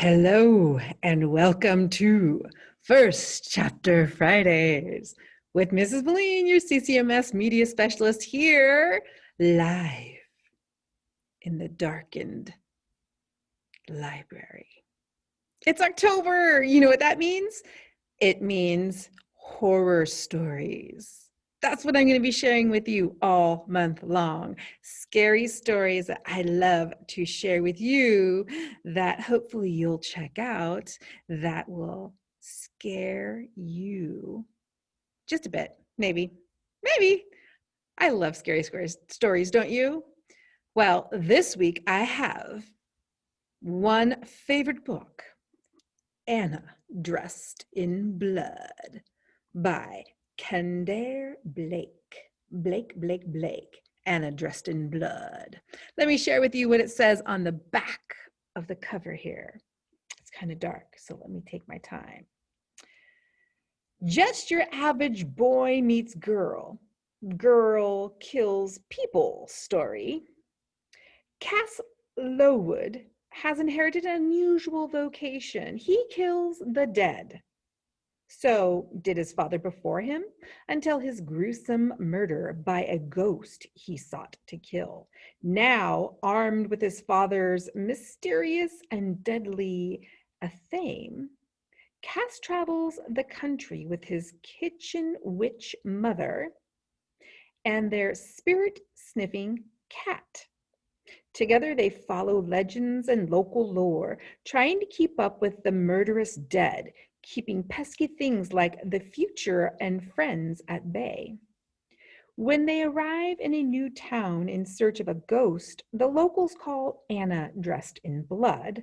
Hello and welcome to First Chapter Fridays with Mrs. Valine, your CCMS media specialist here live in the darkened library. It's October. You know what that means? It means horror stories. That's what I'm going to be sharing with you all month long. Scary stories that I love to share with you that hopefully you'll check out that will scare you just a bit. Maybe. I love scary stories, don't you? Well, this week I have one favorite book, Anna Dressed in Blood by Kendare Blake. Blake. Anna Dressed in Blood. Let me share with you what it says on the back of the cover here. It's kind of dark, so let me take my time. Just your average boy meets girl. Girl kills people story. Cass Lowood has inherited an unusual vocation. He kills the dead. So did his father before him, until his gruesome murder by a ghost he sought to kill. Now, armed with his father's mysterious and deadly athame, Cass travels the country with his kitchen witch mother and their spirit-sniffing cat. Together, they follow legends and local lore, trying to keep up with the murderous dead, keeping pesky things like the future and friends at bay. When they arrive in a new town in search of a ghost the locals call Anna Dressed in Blood,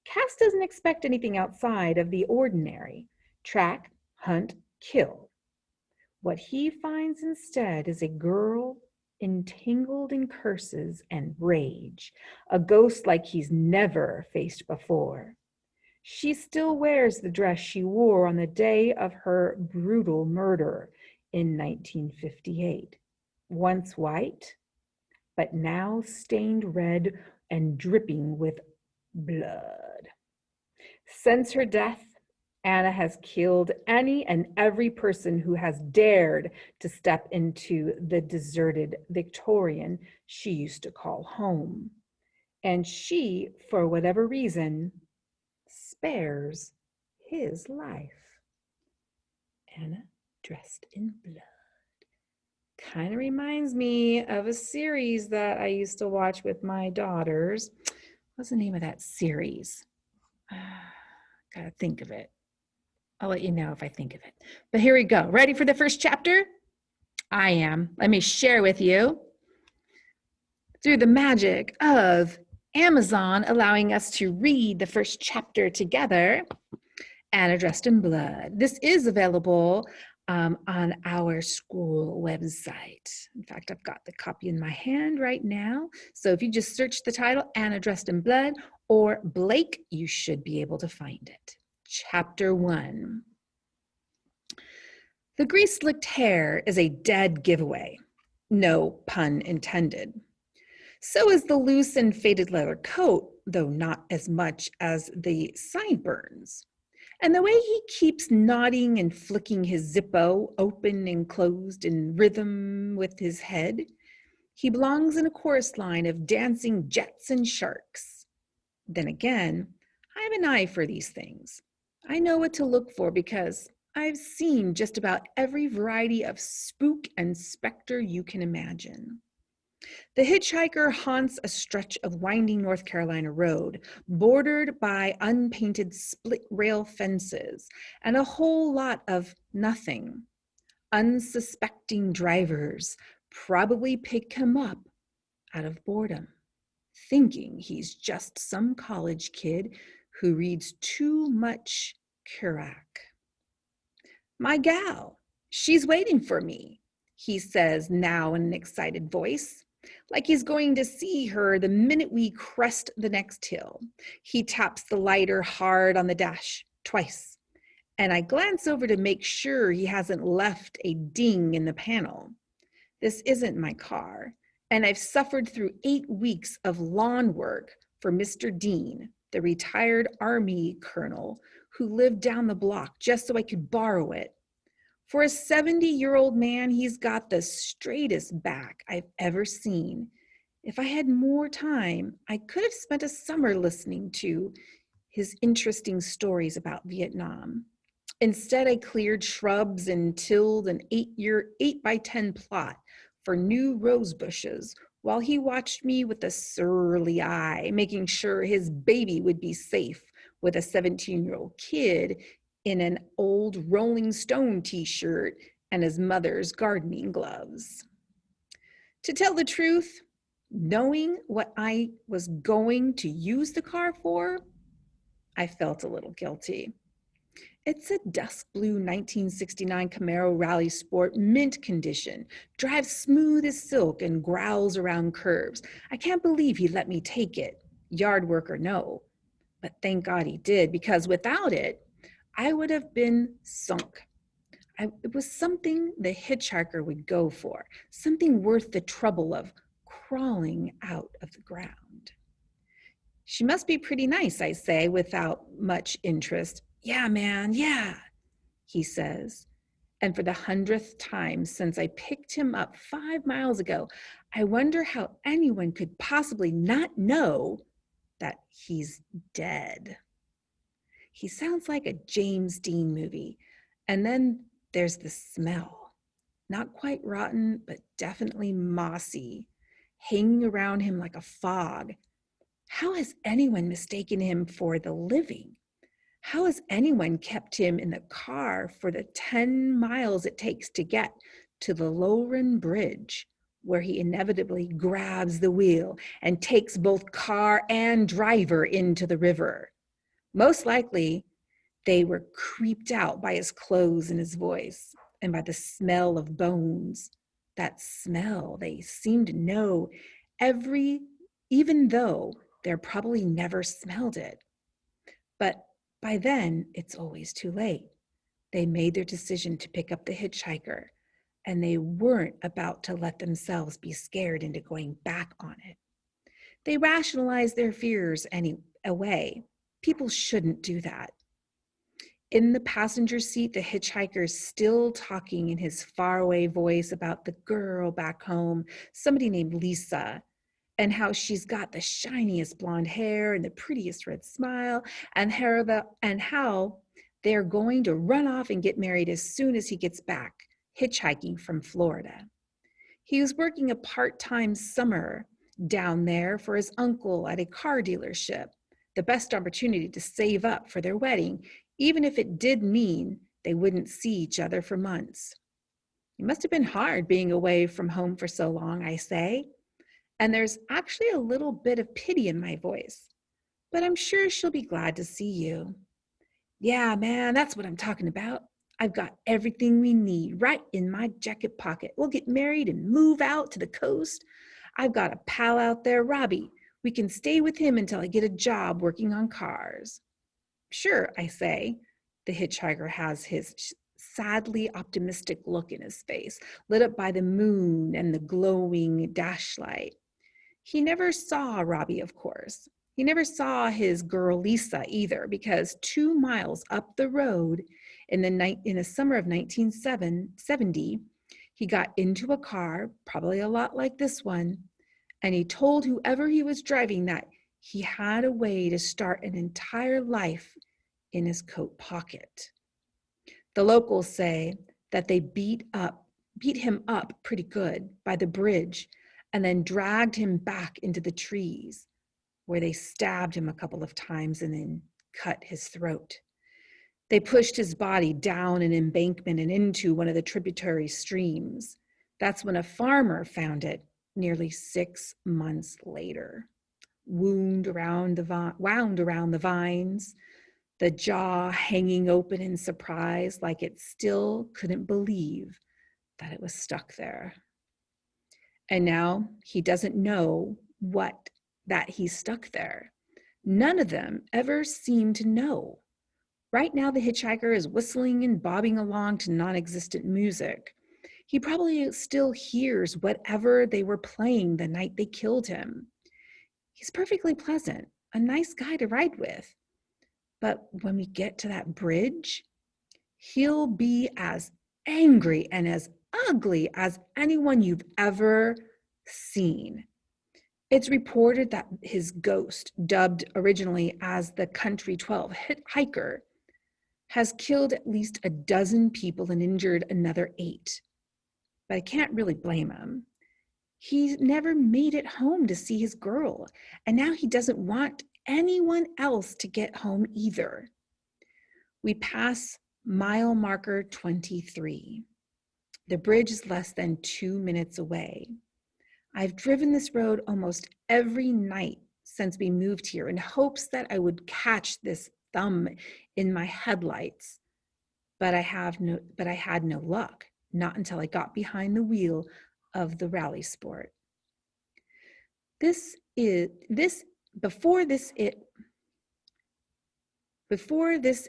Cass doesn't expect anything outside of the ordinary. Track, hunt, kill. What he finds instead is a girl entangled in curses and rage, a ghost like he's never faced before. She still wears the dress she wore on the day of her brutal murder in 1958. Once white, but now stained red and dripping with blood. Since her death, Anna has killed any and every person who has dared to step into the deserted Victorian she used to call home. And she, for whatever reason, spares his life. Anna Dressed in Blood. Kind of reminds me of a series that I used to watch with my daughters. What's the name of that series? Gotta think of it. I'll let you know if I think of it. But here we go. Ready for the first chapter? I am. Let me share with you. Through the magic of Amazon allowing us to read the first chapter together, Anna Dressed in Blood. This is available on our school website. In fact, I've got the copy in my hand right now. So if you just search the title, Anna Dressed in Blood or Blake, you should be able to find it. Chapter 1. The grease-slicked hair is a dead giveaway. No pun intended. So is the loose and faded leather coat, though not as much as the sideburns. And the way he keeps nodding and flicking his Zippo open and closed in rhythm with his head. He belongs in a chorus line of dancing jets and sharks. Then again, I have an eye for these things. I know what to look for because I've seen just about every variety of spook and specter you can imagine. The hitchhiker haunts a stretch of winding North Carolina road, bordered by unpainted split rail fences and a whole lot of nothing. Unsuspecting drivers probably pick him up out of boredom, thinking he's just some college kid who reads too much Kerouac. My gal, she's waiting for me, he says now in an excited voice, like he's going to see her the minute we crest the next hill. He taps the lighter hard on the dash twice, and I glance over to make sure he hasn't left a ding in the panel. This isn't my car, and I've suffered through 8 weeks of lawn work for Mr. Dean, the retired Army colonel who lived down the block just so I could borrow it. For a 70-year-old man, he's got the straightest back I've ever seen. If I had more time, I could have spent a summer listening to his interesting stories about Vietnam. Instead, I cleared shrubs and tilled an 8x10 plot for new rose bushes while he watched me with a surly eye, making sure his baby would be safe with a 17-year-old kid in an old Rolling Stone t-shirt and his mother's gardening gloves. To tell the truth, knowing what I was going to use the car for, I felt a little guilty. It's a dusk blue 1969 Camaro Rally Sport, mint condition, drives smooth as silk and growls around curves. I can't believe he let me take it, yard work or no. But thank God he did, because without it, I would have been sunk. It was something the hitchhiker would go for, something worth the trouble of crawling out of the ground. She must be pretty nice, I say, without much interest. Yeah, man, yeah, he says. And for the 100th time since I picked him up 5 miles ago, I wonder how anyone could possibly not know that he's dead. He sounds like a James Dean movie. And then there's the smell. Not quite rotten, but definitely mossy, hanging around him like a fog. How has anyone mistaken him for the living? How has anyone kept him in the car for the 10 miles it takes to get to the Lowren Bridge, where he inevitably grabs the wheel and takes both car and driver into the river? Most likely, they were creeped out by his clothes and his voice and by the smell of bones. That smell, they seem to know even though they're probably never smelled it. But by then, it's always too late. They made their decision to pick up the hitchhiker, and they weren't about to let themselves be scared into going back on it. They rationalized their fears away. People shouldn't do that. In the passenger seat, the hitchhiker is still talking in his faraway voice about the girl back home, somebody named Lisa, and how she's got the shiniest blonde hair and the prettiest red smile, and how they're going to run off and get married as soon as he gets back, hitchhiking from Florida. He was working a part-time summer down there for his uncle at a car dealership, the best opportunity to save up for their wedding, even if it did mean they wouldn't see each other for months. It must have been hard being away from home for so long, I say. And there's actually a little bit of pity in my voice, but I'm sure she'll be glad to see you. Yeah, man, that's what I'm talking about. I've got everything we need right in my jacket pocket. We'll get married and move out to the coast. I've got a pal out there, Robbie. We can stay with him until I get a job working on cars. Sure, I say. The hitchhiker has his sadly optimistic look in his face, lit up by the moon and the glowing dashlight. He never saw Robbie, of course. He never saw his girl Lisa either, because 2 miles up the road in the summer of 1970, he got into a car, probably a lot like this one, and he told whoever he was driving that he had a way to start an entire life in his coat pocket. The locals say that they beat him up pretty good by the bridge and then dragged him back into the trees, where they stabbed him a couple of times and then cut his throat. They pushed his body down an embankment and into one of the tributary streams. That's when a farmer found it nearly 6 months later, wound around the vines, the jaw hanging open in surprise, like it still couldn't believe that it was stuck there. And now he doesn't know that he's stuck there. None of them ever seem to know. Right now, the hitchhiker is whistling and bobbing along to non-existent music. He probably still hears whatever they were playing the night they killed him. He's perfectly pleasant. a nice guy to ride with. But when we get to that bridge, he'll be as angry and as ugly as anyone you've ever seen. It's reported that his ghost, dubbed originally as the Country 12 hitchhiker, has killed at least a dozen people and injured another 8. But I can't really blame him. He's never made it home to see his girl, and now he doesn't want anyone else to get home either. We pass mile marker 23. The bridge is less than 2 minutes away. I've driven this road almost every night since we moved here in hopes that I would catch this thumb in my headlights, but I had no luck, not until I got behind the wheel of the rally sport. Before this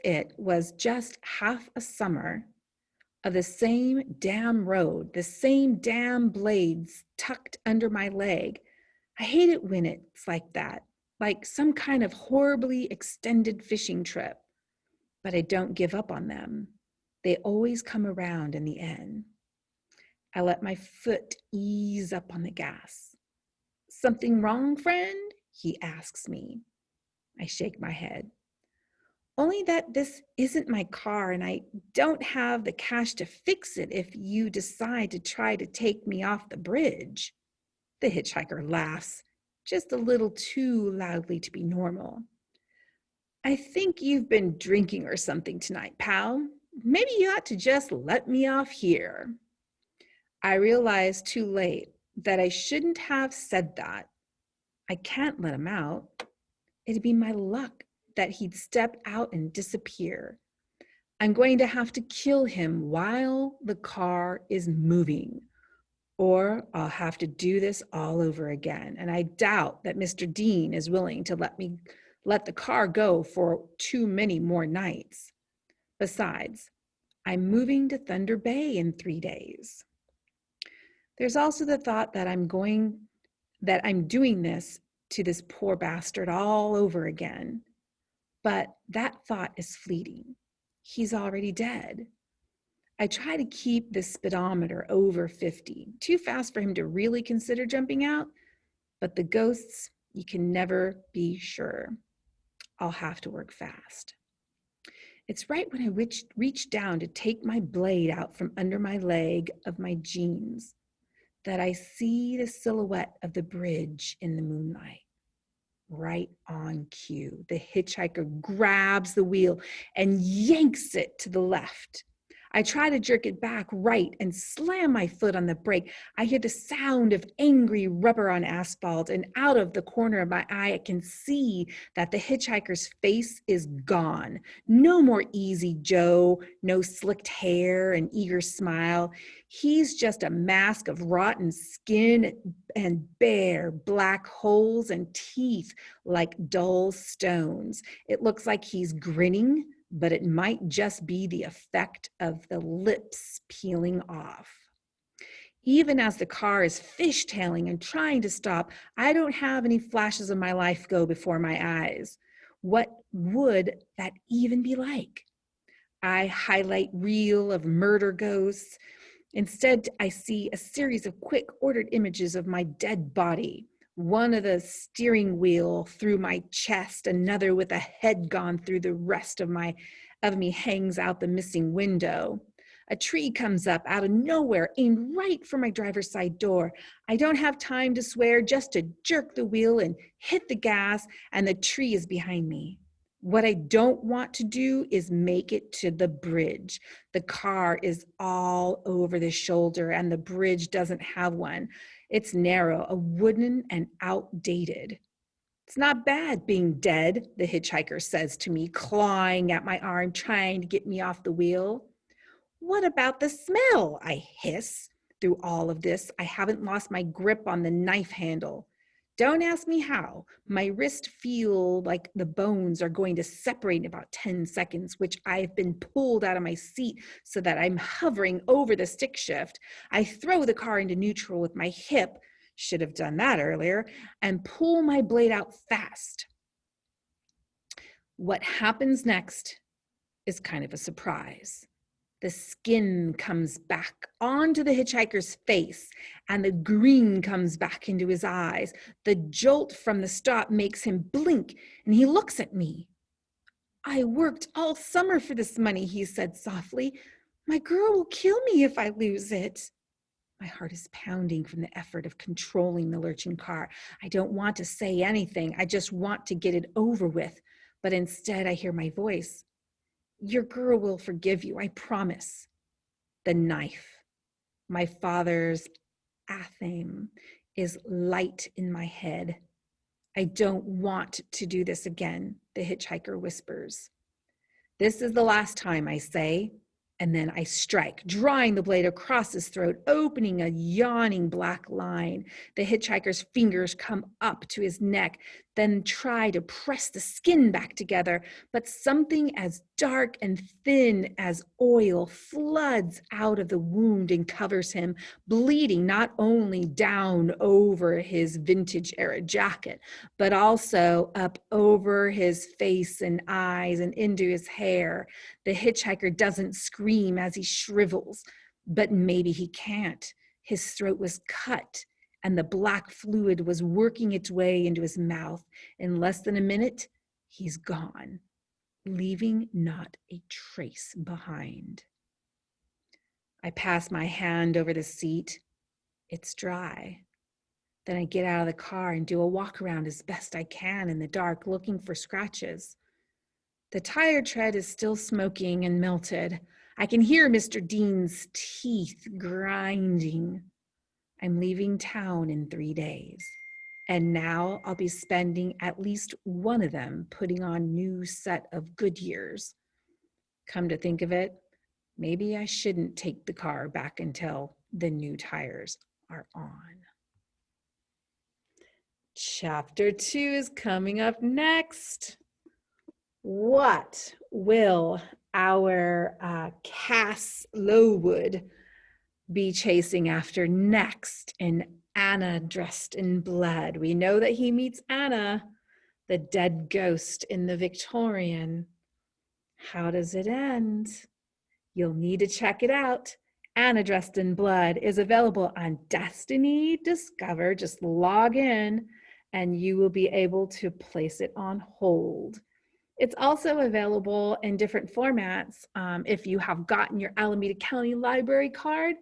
it was just half a summer of the same damn road, the same damn blades tucked under my leg. I hate it when it's like that, like some kind of horribly extended fishing trip. But I don't give up on them. They always come around in the end. I let my foot ease up on the gas. Something wrong, friend? He asks me. I shake my head. Only that this isn't my car and I don't have the cash to fix it if you decide to try to take me off the bridge. The hitchhiker laughs, just a little too loudly to be normal. I think you've been drinking or something tonight, pal. Maybe you ought to just let me off here. I realize too late that I shouldn't have said that. I can't let him out. It'd be my luck that he'd step out and disappear. I'm going to have to kill him while the car is moving, or I'll have to do this all over again. And I doubt that Mr. Dean is willing to let the car go for too many more nights. Besides, I'm moving to Thunder Bay in 3 days. There's also the thought that I'm doing this to this poor bastard all over again. But that thought is fleeting. He's already dead. I try to keep the speedometer over 50, too fast for him to really consider jumping out, but the ghosts, you can never be sure. I'll have to work fast. It's right when I reach down to take my blade out from under my leg of my jeans that I see the silhouette of the bridge in the moonlight. Right on cue, the hitchhiker grabs the wheel and yanks it to the left. I try to jerk it back right and slam my foot on the brake. I hear the sound of angry rubber on asphalt, and out of the corner of my eye, I can see that the hitchhiker's face is gone. No more easy Joe, no slicked hair and eager smile. He's just a mask of rotten skin and bare black holes and teeth like dull stones. It looks like he's grinning, but it might just be the effect of the lips peeling off. Even as the car is fishtailing and trying to stop, I don't have any flashes of my life go before my eyes. What would that even be like? I highlight reel of murder ghosts. Instead, I see a series of quick ordered images of my dead body. One of the steering wheel through my chest, another with a head gone through the rest of me hangs out the missing window. A tree comes up out of nowhere, aimed right for my driver's side door. I don't have time to swear, just to jerk the wheel and hit the gas, and the tree is behind me. What I don't want to do is make it to the bridge. The car is all over the shoulder, and the bridge doesn't have one. It's narrow, a wooden, and outdated. It's not bad being dead, the hitchhiker says to me, clawing at my arm, trying to get me off the wheel. What about the smell? I hiss. Through all of this, I haven't lost my grip on the knife handle. Don't ask me how. My wrists feel like the bones are going to separate in about 10 seconds, which I've been pulled out of my seat so that I'm hovering over the stick shift. I throw the car into neutral with my hip, should have done that earlier, and pull my blade out fast. What happens next is kind of a surprise. The skin comes back onto the hitchhiker's face and the green comes back into his eyes. The jolt from the stop makes him blink and he looks at me. I worked all summer for this money, he said softly. My girl will kill me if I lose it. My heart is pounding from the effort of controlling the lurching car. I don't want to say anything. I just want to get it over with. But instead, I hear my voice. Your girl will forgive you, I promise. The knife, my father's athame, is light in my head. I don't want to do this again, the hitchhiker whispers. This is the last time, I say, and then I strike, drawing the blade across his throat, opening a yawning black line. The hitchhiker's fingers come up to his neck, then try to press the skin back together, but something as dark and thin as oil floods out of the wound and covers him, bleeding not only down over his vintage era jacket, but also up over his face and eyes and into his hair. The hitchhiker doesn't scream as he shrivels, but maybe he can't. His throat was cut and the black fluid was working its way into his mouth. In less than a minute, he's gone, leaving not a trace behind. I pass my hand over the seat. It's dry. Then I get out of the car and do a walk around as best I can in the dark, looking for scratches. The tire tread is still smoking and melted. I can hear Mr. Dean's teeth grinding. I'm leaving town in 3 days, and now I'll be spending at least one of them putting on new set of Goodyears. Come to think of it, maybe I shouldn't take the car back until the new tires are on. Chapter 2 is coming up next. What will our Cass Lowood be chasing after next in Anna Dressed in Blood? We know that he meets Anna, the dead ghost in the Victorian. How does it end? You'll need to check it out. Anna Dressed in Blood is available on Destiny Discover. Just log in and you will be able to place it on hold. It's also available in different formats. If you have gotten your Alameda County Library card,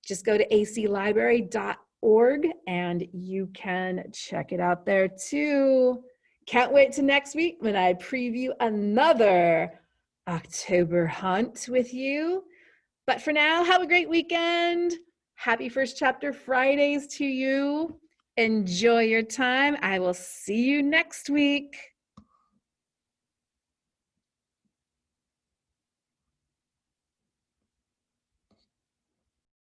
just go to aclibrary.org and you can check it out there too. Can't wait to next week when I preview another October hunt with you. But for now, have a great weekend. Happy First Chapter Fridays to you. Enjoy your time. I will see you next week.